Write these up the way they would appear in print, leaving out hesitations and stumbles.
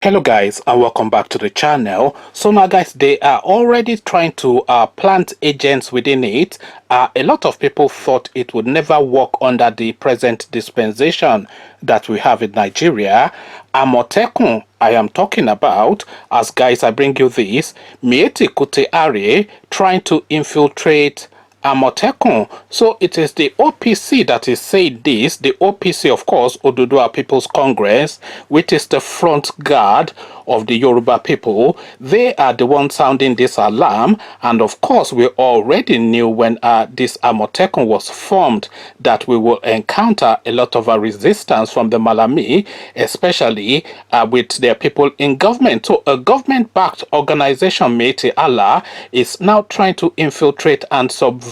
Hello guys, and welcome back to the channel. So now guys, they are already trying to plant agents within it. A lot of people thought it would never work under the present dispensation that we have in Nigeria. Amotekun I am talking about, as guys I bring you this, Meyetti trying to infiltrate Amotekun. So it is the OPC that is saying this. The OPC, of course, Oduduwa People's Congress, which is the front guard of the Yoruba people. They are the ones sounding this alarm. And of course, we already knew when this Amotekun was formed that we will encounter a lot of resistance from the Malami, especially with their people in government. So a government-backed organization, Meyetti Allah, is now trying to infiltrate and subvert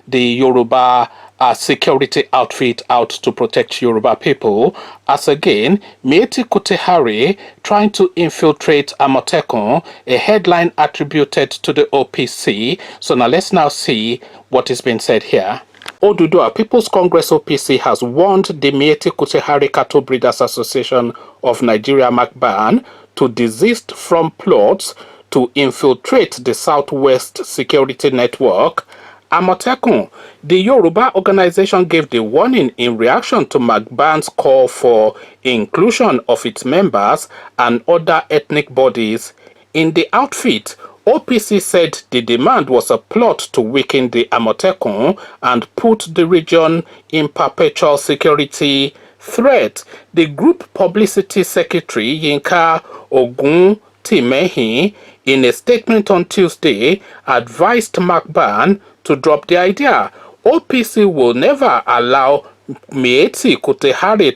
the Yoruba security outfit out to protect Yoruba people. As again, Meyetti trying to infiltrate Amotekun, a headline attributed to the OPC. So now let's now see what is being said here. Oduduwa People's Congress OPC has warned the Meyetti Cattle Breeders Association of Nigeria MACBAN to desist from plots to infiltrate the Southwest Security Network. Amotekun, the Yoruba organization, gave the warning in reaction to MACBAN's call for inclusion of its members and other ethnic bodies in the outfit. OPC said the demand was a plot to weaken the Amotekun and put the region in perpetual security threat. The group publicity secretary, Yinka Oguntimehin, in a statement on Tuesday, advised MACBAN to drop the idea. OPC will never allow Meyetti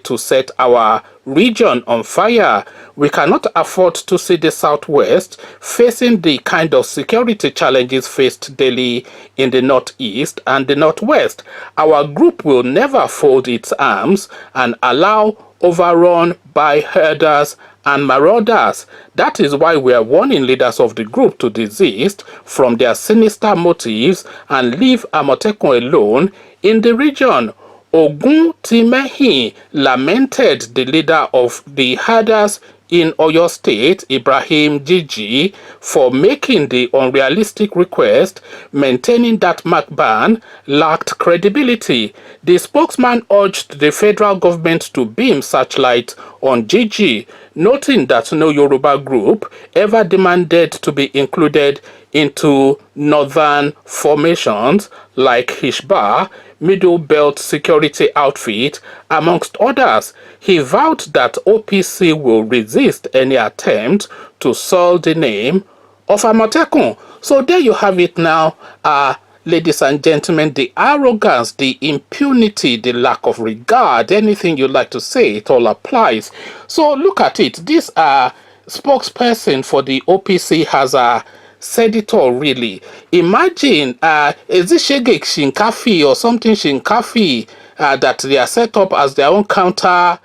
to set our region on fire. We cannot afford to see the Southwest facing the kind of security challenges faced daily in the Northeast and the Northwest. Our group will never fold its arms and allow overrun by herders and marauders. That is why we are warning leaders of the group to desist from their sinister motives and leave Amotekun alone in the region. Oguntimehin lamented the leader of the herders in Oyo State, Ibrahim Jiji, for making the unrealistic request, maintaining that MACBAN lacked credibility. The spokesman urged the federal government to beam searchlight on Jiji, noting that no Yoruba group ever demanded to be included into northern formations like Hishba, Middle Belt Security Outfit, amongst others. He vowed that OPC will resist any attempt to soil the name of Amotekun. So there you have it now, ladies and gentlemen, the arrogance, the impunity, the lack of regard, anything you like to say, it all applies. So look at it. This spokesperson for the OPC has said it all, really. Imagine, is this Shege Shinkafi or something Shinkafi that they are set up as their own counter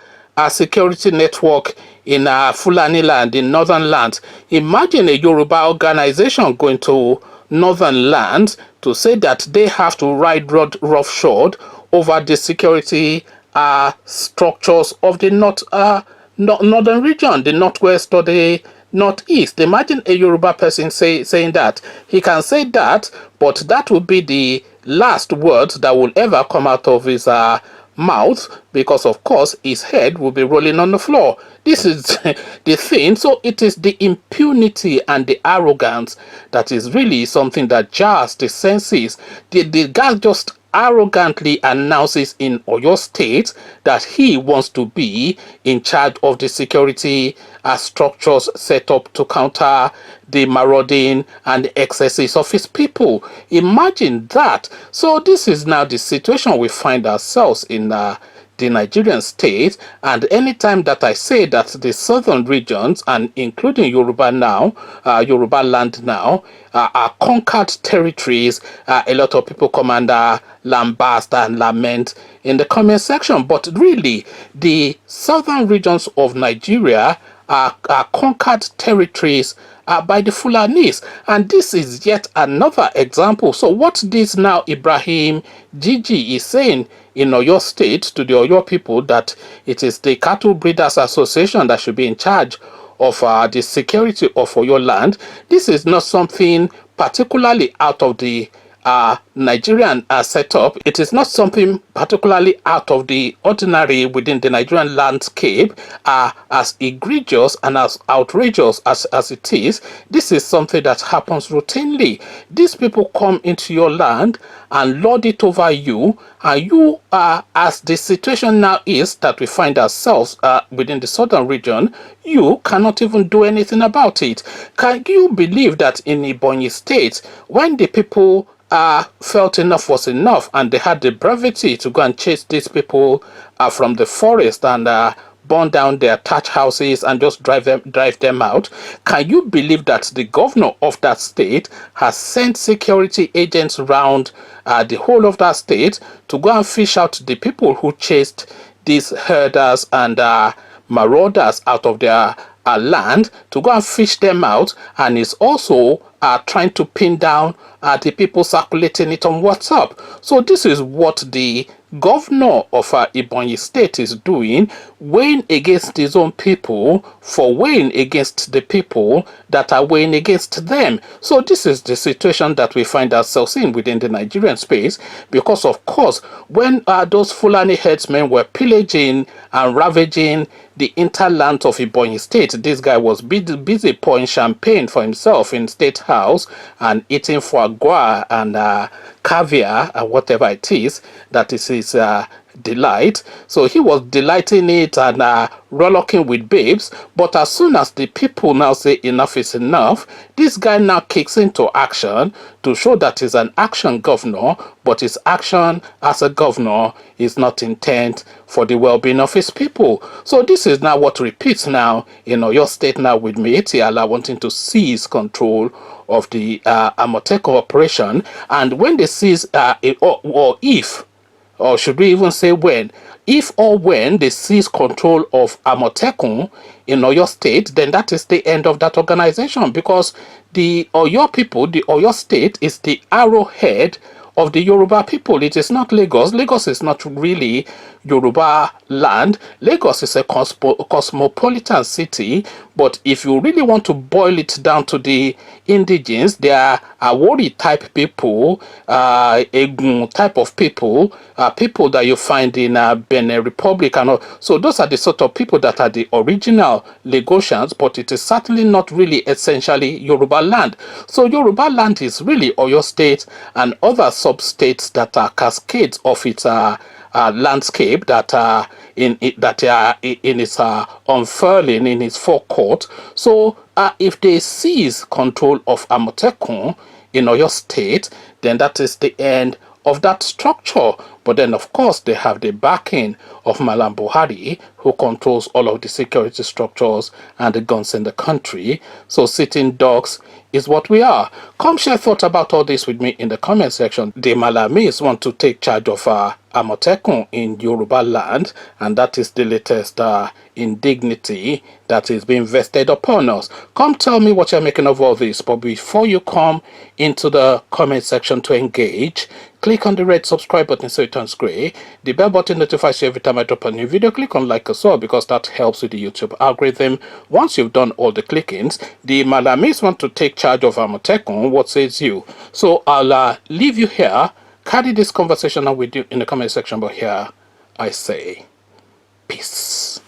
security network in Fulani land, in northern lands. Imagine a Yoruba organization going to northern lands to say that they have to ride roughshod over the security structures of the northern region, the northwest or the northeast. Imagine a Yoruba person saying that. He can say that, but that will be the last words that will ever come out of his mouth, because of course his head will be rolling on the floor. This is the thing. So it is the impunity and the arrogance that is really something that jars the senses. The guy just arrogantly announces in Oyo State that he wants to be in charge of the security structures set up to counter the marauding and the excesses of his people. Imagine that. So this is now the situation we find ourselves in the Nigerian state. And anytime that I say that the southern regions, and including Yoruba now, Yoruba land now, are conquered territories, a lot of people come under lambast and lament in the comment section. But really, the southern regions of Nigeria are conquered territories by the Fulanis. And this is yet another example. So what this now Ibrahim Jiji is saying in Oyo State to the Oyo people, that it is the Cattle Breeders Association that should be in charge of the security of your land. This is not something particularly out of the Nigerian setup. It is not something particularly out of the ordinary within the Nigerian landscape, as egregious and as outrageous as it is. This is something that happens routinely. These people come into your land and lord it over you, and you as the situation now is that we find ourselves within the southern region, you cannot even do anything about it. Can you believe that in Ebonyi State, when the people felt enough was enough and they had the brevity to go and chase these people from the forest and burn down their thatch houses and just drive them out? Can you believe that the governor of that state has sent security agents around the whole of that state to go and fish out the people who chased these herders and marauders out of their land, to go and fish them out, and is also trying to pin down the people circulating it on WhatsApp? So this is what the governor of Ebonyi State is doing, weighing against his own people for weighing against the people that are weighing against them. So this is the situation that we find ourselves in within the Nigerian space, because of course when those Fulani herdsmen were pillaging and ravaging the interland of Ebonyi State, this guy was busy pouring champagne for himself in State House and eating foie gras and caviar and whatever it is that is his delight. So he was delighting it and rollicking with babes. But as soon as the people now say enough is enough, this guy now kicks into action to show that he's an action governor, but his action as a governor is not intent for the well-being of his people. So this is now what repeats now in Oyo State now, with Meyetti Allah wanting to seize control of the Amotekun operation. And when they seize or should we even say when, if or when they seize control of Amotekun in Oyo State, then that is the end of that organization, because the Oyo people, the Oyo State, is the arrowhead of the Yoruba people. It is not Lagos. Lagos is not really Yoruba land. Lagos is a cosmopolitan city, but if you really want to boil it down to the indigenes, they are Awori type people, Egun type of people, people that you find in Benin Republic and all. So those are the sort of people that are the original Lagosians, but it is certainly not really essentially Yoruba land. So Yoruba land is really Oyo State and other sub-states that are cascades of its landscape that are in its unfurling, in its forecourt. So if they seize control of Amotekun in Oyo State, then that is the end of that structure. But then of course they have the backing of Malam Buhari, who controls all of the security structures and the guns in the country. So sitting ducks is what we are. Come share thoughts about all this with me in the comment section. The Malamis want to take charge of Amotekun in Yoruba land, and that is the latest indignity that is being vested upon us. Come tell me what you're making of all this. But before you come into the comment section to engage, click on the red subscribe button so it turns gray. The bell button notifies you every time I drop a new video. Click on like as well, because that helps with the YouTube algorithm. Once you've done all the clickings, the Malamis want to take charge of Amotekun. What says you? So I'll leave you here. Carry this conversation on with you in the comment section, but here I say peace.